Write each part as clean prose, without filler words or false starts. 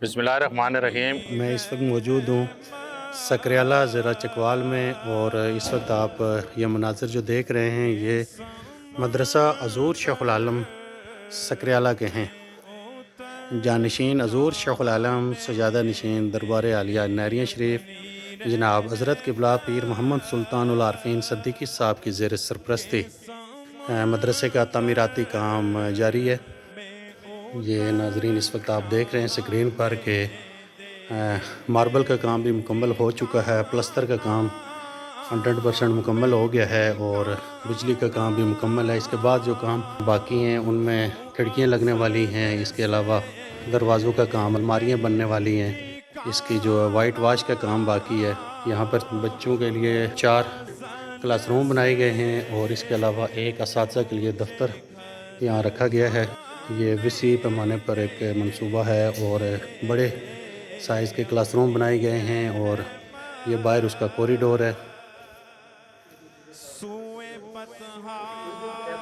बिस्मिल्लाहिर्रहमानिर्रहीम। मैं इस वक्त मौजूद हूँ सकरियाला ज़रा चकवाल में, और इस वक्त आप ये मनाज़र जो देख रहे हैं ये मदरसा अज़ूर शेखुल आलम सकरियाला के हैं। जानशीन अज़ूर शेखुल आलम सजादा नशीन दरबार आलिया नहरिया शरीफ जनाब हज़रत क़िबला पीर मोहम्मद सुल्तानुल आरफ़ीन सिद्दीकी साहब की ज़ेर सरपरस्ती मदरसे का तामीराती काम जारी है। ये नाज़रीन इस वक्त आप देख रहे हैं स्क्रीन पर के मार्बल का काम भी मुकम्मल हो चुका है, प्लस्तर का काम 100% मुकम्मल हो गया है और बिजली का काम भी मुकम्मल है। इसके बाद जो काम बाकी हैं उनमें खिड़कियाँ लगने वाली हैं, इसके अलावा दरवाज़ों का काम, अलमारियाँ बनने वाली हैं, इसकी जो है वाइट वाश का काम बाकी है। यहाँ पर बच्चों के लिए 4 क्लासरूम बनाए गए हैं और इसके अलावा एक असातिज़ा के लिए दफ्तर यहाँ रखा गया है। ये विसी पैमाने पर एक मंसूबा है और बड़े साइज़ के क्लासरूम बनाए गए हैं और ये बाहर उसका कॉरिडोर है।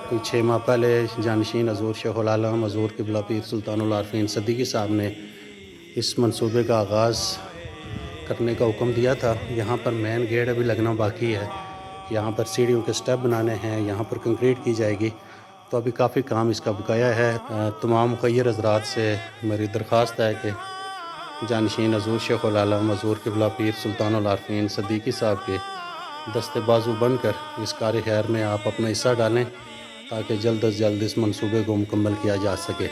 कोई 6 माह पहले जानशीन अज़ूर शेखुल आलम अज़ूर क़िबला पीर सुल्तानुल आरफ़ीन सिद्दीकी साहब ने इस मंसूबे का आगाज़ करने का हुक्म दिया था। यहाँ पर मेन गेट अभी लगना बाकी है, यहाँ पर सीढ़ियों के स्टेप बनाने हैं, यहाँ पर कंक्रीट की जाएगी, तो अभी काफ़ी काम इसका बकाया है। तमाम मुख़य्यर हज़रात से मेरी दरख्वास्त है कि जानशीन अज़ूर शेखुल आलम अज़ूर क़िबला पीर सुल्तानुल आरफ़ीन सिद्दीकी साहब के दस्ते बाजू बनकर इस कार्य खैर में आप अपना हिस्सा डालें ताकि जल्द अज़ जल्द इस मंसूबे को मुकम्मल किया जा सके।